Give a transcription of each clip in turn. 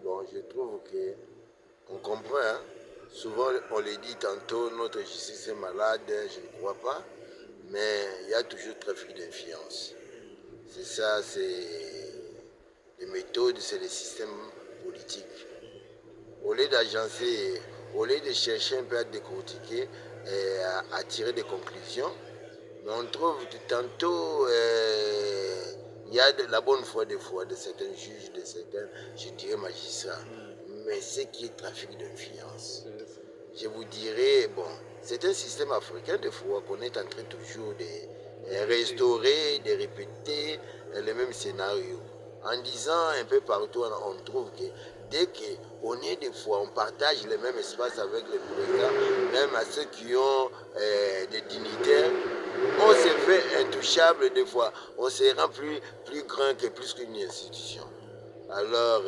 Bon, je trouve que on comprend, hein. Souvent on le dit tantôt, notre justice est malade, je ne crois pas, mais il y a toujours trafic d'influence. C'est ça, c'est les méthodes, c'est le système politique. Au lieu d'agencer, au lieu de chercher un peu à décortiquer et à tirer des conclusions, mais on trouve que tantôt il y a de la bonne foi des fois de certains juges, de certains, je dirais, magistrats. Mais c'est qui est trafic d'influence. Je vous dirais, bon, c'est un système africain des fois qu'on est en train toujours de restaurer, de répéter les mêmes scénarios. En disant un peu partout, on trouve que dès qu'on est des fois, on partage les mêmes espaces avec les présidents, même à ceux qui ont des dignitaires, on se fait intouchable des fois. On se rend plus grand que plus qu'une institution. Alors,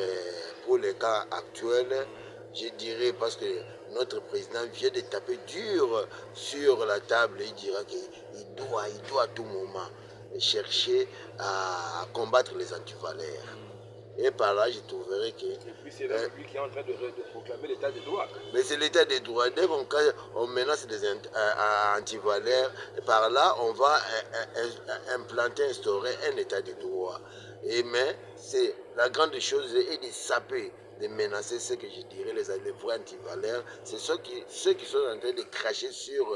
pour les cas actuels, je dirais, parce que notre président vient de taper dur sur la table, il dira qu'il doit à tout moment chercher à combattre les antivaleurs. Et par là, je trouverais que... Et puis c'est même lui qui est en train de proclamer l'état de droit. Mais c'est l'état de droit. Dès qu'on menace des antivaleurs, par là, on va implanter, instaurer un état de droit. Mais c'est la grande chose est de saper, de menacer ce que je dirais les vrais antivaleurs. C'est ceux qui sont en train de cracher sur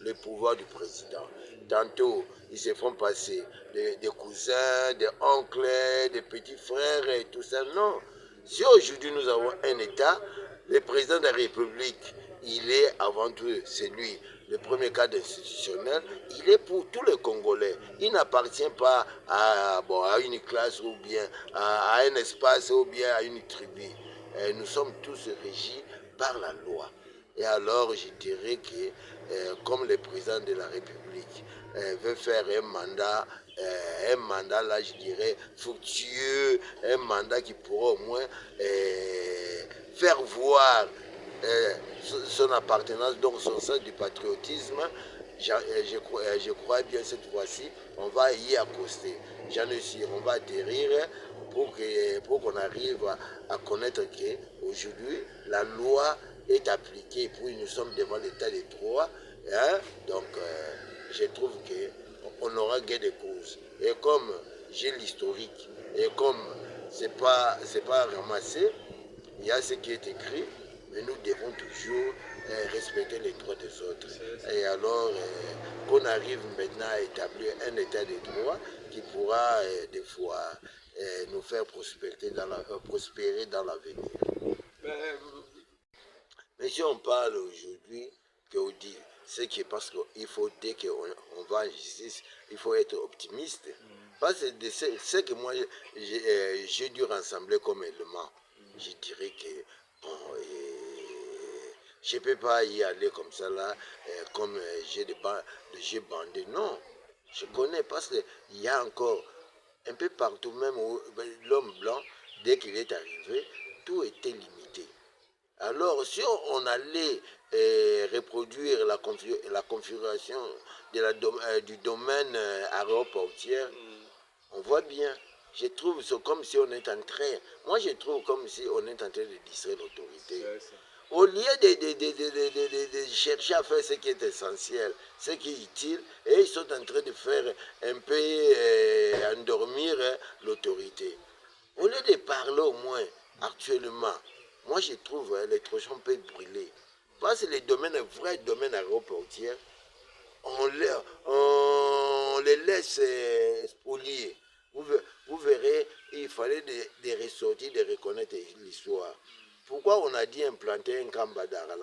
le pouvoir du président. Tantôt, ils se font passer des cousins, des oncles, des petits frères et tout ça. Non. Si aujourd'hui nous avons un État, le président de la République, il est avant tout, c'est lui, le premier cadre institutionnel, il est pour tous les Congolais. Il n'appartient pas à une classe ou bien à un espace ou bien à une tribu. Nous sommes tous régis par la loi. Et alors, je dirais que, comme le président de la République veut faire un mandat, là, je dirais, fructueux, un mandat qui pourra au moins faire voir son appartenance, donc son sens du patriotisme. Je crois bien cette fois-ci, on va y accoster. J'en suis sûr, on va atterrir pour qu'on arrive à connaître qu'aujourd'hui, la loi est appliquée, puis nous sommes devant l'état des droits. Hein? Donc, je trouve qu'on aura gain de cause. Et comme j'ai l'historique, et comme c'est pas ramassé, il y a ce qui est écrit, mais nous devons toujours respecter les droits des autres. Et alors qu'on arrive maintenant à établir un état de droit qui pourra des fois nous faire prospérer dans l'avenir. Mais si on parle aujourd'hui, qu'on dit, c'est que parce qu'il faut, dès qu'on va en justice, il faut être optimiste. Parce que c'est que moi, j'ai dû rassembler comme élément. Je dirais que, bon, je ne peux pas y aller comme ça, là, comme j'ai bandé. Non, je connais parce qu'il y a encore, un peu partout, même l'homme blanc, dès qu'il est arrivé, tout était limité. Alors, si on allait reproduire la configuration du domaine aéroportière, on voit bien. Je trouve c'est comme si on est en train. Moi, je trouve comme si on est en train de distraire l'autorité. Au lieu de chercher à faire ce qui est essentiel, ce qui est utile, et ils sont en train de faire un peu endormir l'autorité. Au lieu de parler au moins actuellement, moi je trouve les trochons peuvent brûler. Parce que les domaines, vrais domaines aéroportiers, on les laisse spolier. Vous verrez, il fallait des ressortir, de reconnaître l'histoire. Pourquoi on a dit implanter un camp Badara?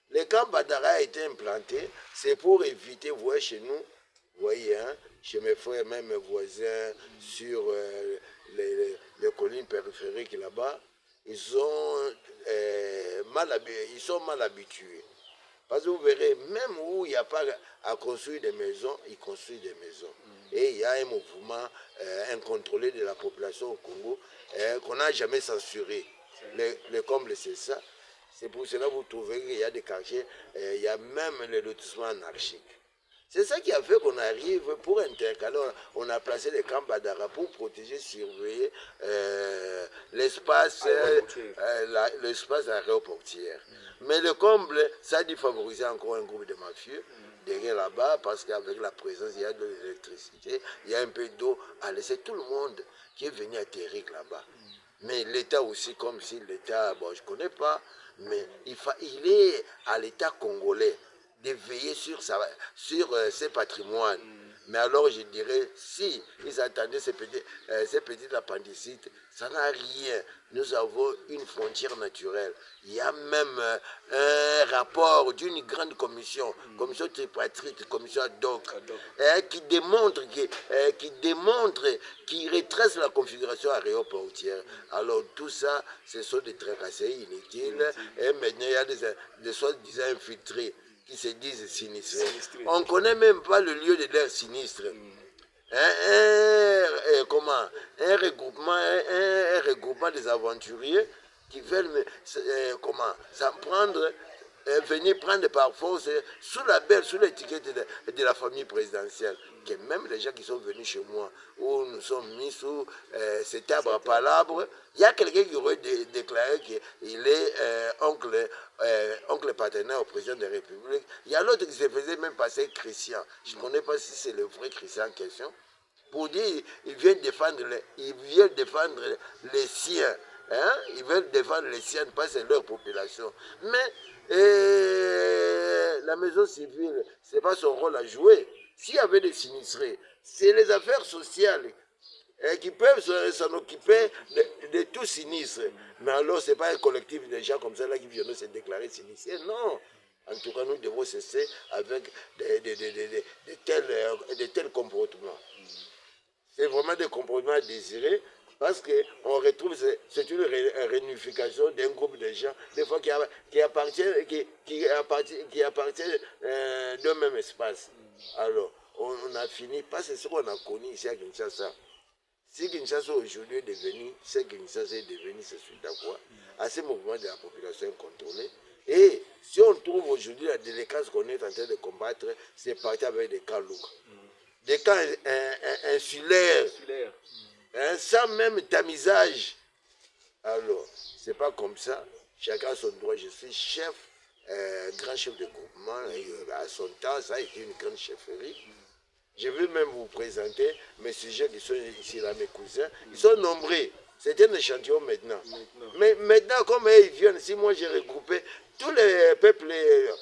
Le camp Badara a été implanté, c'est pour éviter, vous voyez chez nous, vous voyez, hein, chez mes frères, même mes voisins, sur les collines périphériques là-bas, ils sont mal habitués. Parce que vous verrez, même où il n'y a pas à construire des maisons, ils construisent des maisons. Et il y a un mouvement incontrôlé de la population au Congo qu'on n'a jamais censuré. Le comble, c'est ça. C'est pour cela que vous trouverez qu'il y a des quartiers, il y a même les lotissements anarchiques. C'est ça qui a fait qu'on arrive pour intercaler. On a placé les camps Badara pour protéger, surveiller l'espace aéroportière. Mais le comble, ça a dû favoriser encore un groupe de mafieux derrière là-bas, parce qu'avec la présence, il y a de l'électricité, il y a un peu d'eau, à laisser tout le monde qui est venu atterrir là-bas. Mais l'État aussi, comme si l'État, bon, je ne connais pas, mais il est à l'État congolais de veiller sur ses patrimoines. Mais alors, je dirais, si ils attendaient ces petites appendicites, ça n'a rien. Nous avons une frontière naturelle. Il y a même un rapport d'une grande commission, commission tripartite, commission ad hoc, qui démontre, qui retrace la configuration aéroportière. Alors, tout ça, ce sont des tracassés inutiles. Et maintenant, il y a des soi-disant infiltrés qui se disent sinistrés. On ne connaît même pas le lieu de leur sinistre. Un regroupement des aventuriers qui veulent s'en prendre, venir prendre par force sous l'étiquette de la famille présidentielle. Que même les gens qui sont venus chez moi, où nous sommes mis sous cet arbre à palabres, il y a quelqu'un qui aurait déclaré qu'il est oncle partenaire au président de la République. Il y a l'autre qui se faisait même passer Christian. Je ne connais pas si c'est le vrai Christian en question. Pour dire il vient défendre les siens. Hein? Ils veulent défendre les siens, pas c'est leur population. Mais la maison civile, ce n'est pas son rôle à jouer. S'il y avait des sinistrés, c'est les affaires sociales qui peuvent s'en occuper de tout sinistre. Mais alors, ce n'est pas un collectif de gens comme ça là qui viennent se déclarer sinistrés. Non. En tout cas, nous devons cesser avec de tels comportements. C'est vraiment des comportements à désirer parce qu'on retrouve, c'est une réunification d'un groupe de gens, des fois qui appartiennent d'un même espace. Alors, on a fini, parce que c'est ce qu'on a connu ici à Kinshasa. Si Kinshasa aujourd'hui est devenu, ce Kinshasa est devenu, c'est suite à quoi? À ces mouvements de la population contrôlée. Et si on trouve aujourd'hui la délinquance qu'on est en train de combattre, c'est parti avec des cas lourds. Des cas insulaires, sans même tamisage. Alors, c'est pas comme ça. Chacun a son droit. Je suis chef, grand chef de groupement. Et à son temps, ça a été une grande chefferie. Je vais même vous présenter mes sujets qui sont ici là, mes cousins. Ils sont nombreux. C'est un échantillon maintenant. Mais maintenant, comme ils viennent, si moi j'ai regroupé tous les peuples,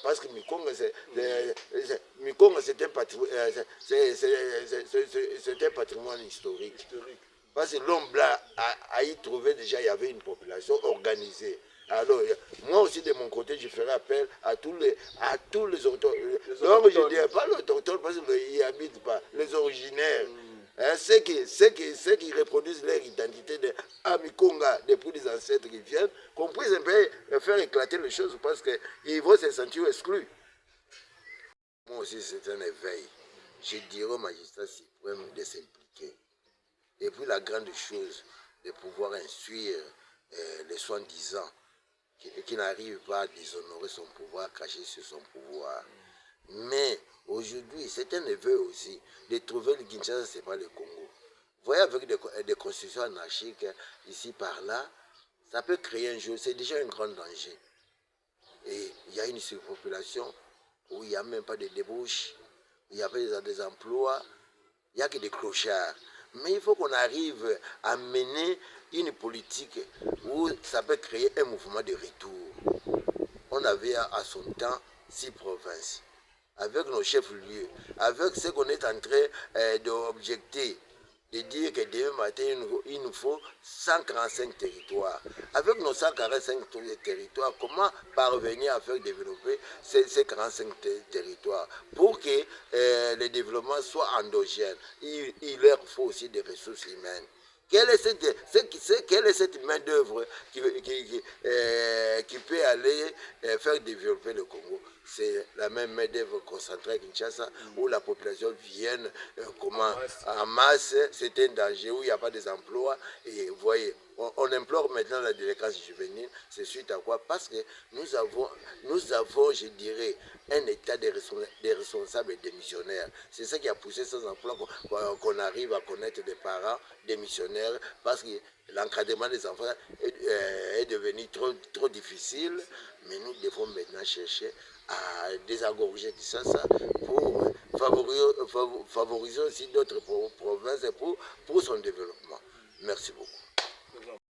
parce que Mikonga, c'est un patrimoine historique. Parce que l'homme là a y trouvé déjà, il y avait une population organisée. Alors, moi aussi de mon côté, je ferai appel à tous les autochtones. Donc, je ne dirais pas l'autochtone parce qu'ils n'y habitent pas, les originaires. Hein, ceux qui reproduisent leur identité de Amikonga depuis les ancêtres qui viennent, qu'on puisse un peu faire éclater les choses parce qu'ils vont se sentir exclus. Moi aussi, c'est un éveil. Je dirais au magistrat suprême de s'impliquer. Et puis la grande chose, de pouvoir instruire les soi-disant qui n'arrive pas à déshonorer son pouvoir, cracher sur son pouvoir. Mais aujourd'hui, c'est un éveil aussi de trouver le Kinshasa, ce n'est pas le Congo. Vous voyez, avec des constructions anarchiques ici par là, ça peut créer un jeu, c'est déjà un grand danger. Et il y a une surpopulation où il n'y a même pas de débauche, il y a des emplois, il n'y a que des clochards. Mais il faut qu'on arrive à mener une politique où ça peut créer un mouvement de retour. On avait à son temps 6 provinces, avec nos chefs-lieux, avec ce qu'on est en train d'objecter, de dire que demain matin, il nous faut 145 territoires. Avec nos 145 territoires, comment parvenir à faire développer ces 45 territoires pour que le développement soit endogène? Il leur faut aussi des ressources humaines. Quelle est cette main-d'œuvre qui peut aller faire développer le Congo? C'est la même main-d'œuvre concentrée à Kinshasa où la population vient en masse, c'est un danger, où il n'y a pas des emplois. Et vous voyez, on implore maintenant la délinquance juvénile. C'est suite à quoi? Parce que nous avons, je dirais, un état des responsables et des missionnaires. C'est ça qui a poussé ces emplois qu'on arrive à connaître des parents, des missionnaires, parce que l'encadrement des enfants est devenu trop difficile. Mais nous devons maintenant chercher à désengorger tout ça pour favoriser aussi d'autres provinces pour son développement. Merci beaucoup.